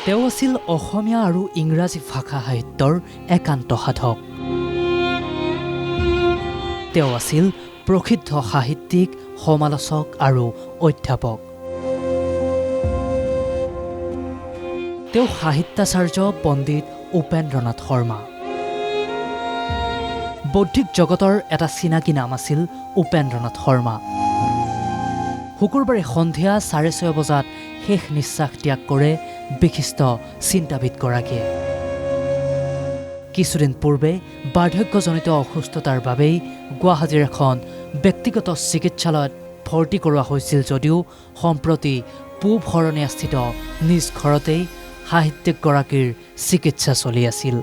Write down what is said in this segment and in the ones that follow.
তেওঁ আছিল অসমীয়া আৰু ইংৰাজী ভাষা সাহিত্যৰ একান্ত সাধক। তেওঁ আছিল প্ৰসিদ্ধ সাহিত্যিক, সমালোচক আৰু অধ্যাপক। তেওঁ সাহিত্যাচাৰ্য পণ্ডিত উপেন্দ্ৰনাথ শৰ্মা। বৌদ্ধিক জগতৰ এটা চিনাকি নাম আছিল উপেন্দ্ৰনাথ শৰ্মা। শুকুৰবাৰে সন্ধিয়া 6:30 বজাত শেষ নিশ্বাস ত্যাগ কৰে বিশিষ্ট চিন্তাবিদগৰাকীয়ে। কিছুদিন পূৰ্বে বাৰ্ধক্যজনিত অসুস্থতাৰ বাবেই গুৱাহাটীৰ এখন ব্যক্তিগত চিকিৎসালয়ত ভৰ্তি কৰোৱা হৈছিল যদিও সম্প্ৰতি পূব শৰণীয়াস্থিত নিজ ঘৰতেই সাহিত্যিকগৰাকীৰ চিকিৎসা চলি আছিল।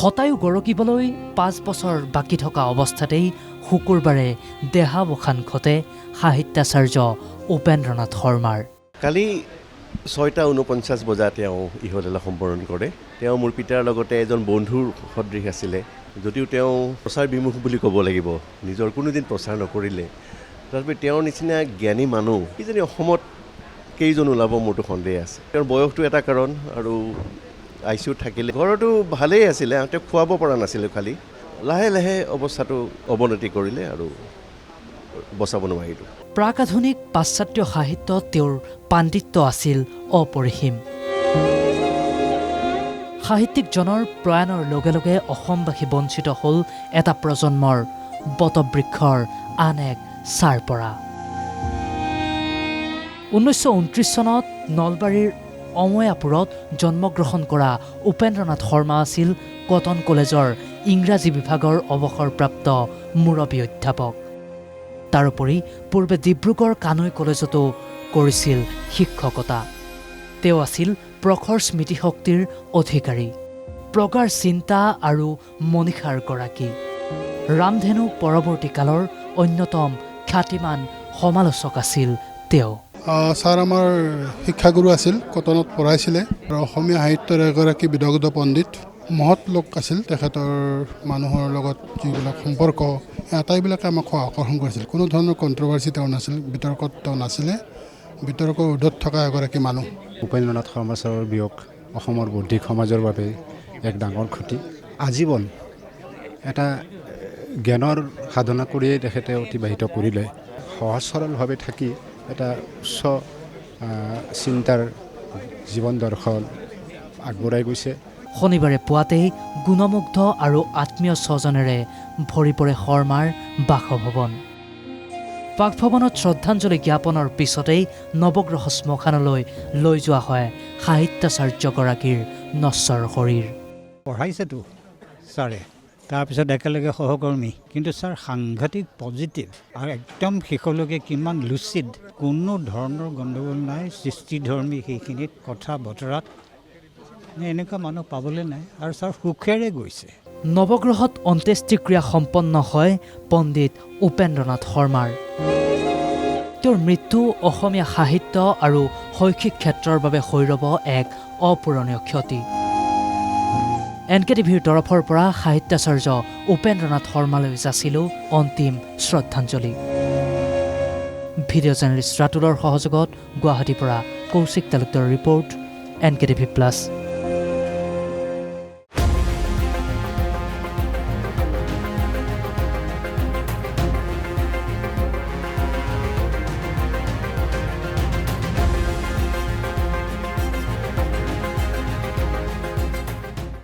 শতায়ু গৰকিবলৈ 5 বছৰ বাকী থকা অৱস্থাতেই শুকুৰবাৰে দেহাৱসান ঘটে সাহিত্যাচাৰ্য উপেন্দ্ৰনাথ শৰ্মাৰ। কালি 6:49 বজাত তেওঁ ইহলীলা সম্পৰণ কৰে। তেওঁ মোৰ পিতাৰ লগতে এজন বন্ধুৰ সদৃশ আছিলে। যদিও তেওঁ প্ৰচাৰ বিমুখ বুলি ক'ব লাগিব, নিজৰ কোনোদিন প্ৰচাৰ নকৰিলে, তথাপি তেওঁৰ নিচিনা জ্ঞানী মানুহ কিজানি অসমত কেইজন ওলাব মোৰতো সন্দেহ আছে। তেওঁৰ বয়সটো এটা কাৰণ, আৰু ICUত থাকিলে। ঘৰতো ভালেই আছিলে, তেওঁ খুৱাব পৰা নাছিলে, খালি লাহে লাহে অৱস্থাটো অৱনতি কৰিলে আৰু বচাব নোৱাৰিলোঁ। প্ৰাক আধুনিক পাশ্চাত্য সাহিত্যত তেওঁৰ পাণ্ডিত্য আছিল অপৰিসীম। সাহিত্যিকজনৰ প্ৰয়াণৰ লগে লগে অসমবাসী বঞ্চিত হ'ল এটা প্ৰজন্মৰ বটবৃক্ষৰ আন এক ছাৰ পৰা। 1929 চনত নলবাৰীৰ অময়াপুৰত জন্মগ্ৰহণ কৰা উপেন্দ্ৰনাথ শৰ্মা আছিল কটন কলেজৰ ইংৰাজী বিভাগৰ অৱসৰপ্ৰাপ্ত মুৰব্বী অধ্যাপক। তাৰোপৰি পূৰ্বে ডিব্ৰুগড় কানৈ কলেজতো কৰিছিল শিক্ষকতা। তেওঁ আছিল প্ৰখৰ স্মৃতিশক্তিৰ অধিকাৰী, প্ৰগাঢ় চিন্তা আৰু মনীষাৰ গৰাকী। ৰামধেনু পৰৱৰ্তী কালৰ অন্যতম খ্যাতিমান সমালোচক আছিল তেওঁ। ছাৰ আমাৰ শিক্ষাগুৰু আছিল, কটনত পঢ়াইছিলে আৰু অসমীয়া সাহিত্যৰ এগৰাকী বিদগ্ধ পণ্ডিত, মহৎ লোক আছিল। তেখেতৰ মানুহৰ লগত যিবিলাক সম্পৰ্ক, আটাইবিলাকে আমাক আকৰ্ষণ কৰিছিল। কোনো ধৰণৰ কণ্ট্ৰভাৰ্চি তেওঁ নাছিল, বিতৰ্কত তেওঁ নাছিলে, বিতৰ্কৰ ঊৰ্ধত থকা এগৰাকী মানুহ। উপেন্দ্ৰনাথ শৰ্মা ছাৰৰ বিয়োগ অসমৰ বৌদ্ধিক সমাজৰ বাবে এক ডাঙৰ ক্ষতি। আজীৱন এটা জ্ঞানৰ সাধনা কৰিয়েই তেখেতে অতিবাহিত কৰিলে। সহজ সৰলভাৱে থাকি এটা উচ্চ চিন্তাৰ জীৱন দৰ্শন আগবঢ়াই গৈছে। শনিবাৰে পুৱাতেই গুণমুগ্ধ আৰু আত্মীয় স্বজনেৰে ভৰি পৰে শৰ্মাৰ বাসভৱন। বাসভৱনত শ্ৰদ্ধাঞ্জলি জ্ঞাপনৰ পিছতেই নৱগ্ৰহ শ্মশানলৈ লৈ যোৱা হয় সাহিত্যাচাৰ্যগৰাকীৰ নশ্বৰ শৰীৰ। পঢ়াইছেতো ছাৰে, তাৰপিছত একেলগে সহকৰ্মী, কিন্তু ছাৰ সাংঘাতিক পজিটিভ আৰু একদম শেষলৈকে কিমান লুচিড, কোনো ধৰণৰ গণ্ডগোল নাই, সৃষ্টিধৰ্মী সেইখিনিত কথা বতৰাত। এনেকুৱা মানুহ পাবলৈ নাই, আৰু ছাৰ সুখেৰে গৈছে। নৱগ্ৰহত অন্ত্যেষ্টিক্ৰিয়া সম্পন্ন হয় পণ্ডিত উপেন্দ্ৰনাথ শৰ্মাৰ। তেওঁৰ মৃত্যু অসমীয়া সাহিত্য আৰু শৈক্ষিক ক্ষেত্ৰৰ বাবে হৈ ৰ'ব এক অপূৰণীয় ক্ষতি। NKTVৰ তৰফৰ পৰা সাহিত্যাচাৰ্য উপেন্দ্ৰনাথ শৰ্মালৈ যাচিলোঁ অন্তিম শ্ৰদ্ধাঞ্জলি। ভিডিঅ' জাৰ্নেলিষ্ট ৰাতুলৰ সহযোগত গুৱাহাটীৰ পৰা কৌশিক তালুকদাৰৰ ৰিপৰ্ট, NKTV+।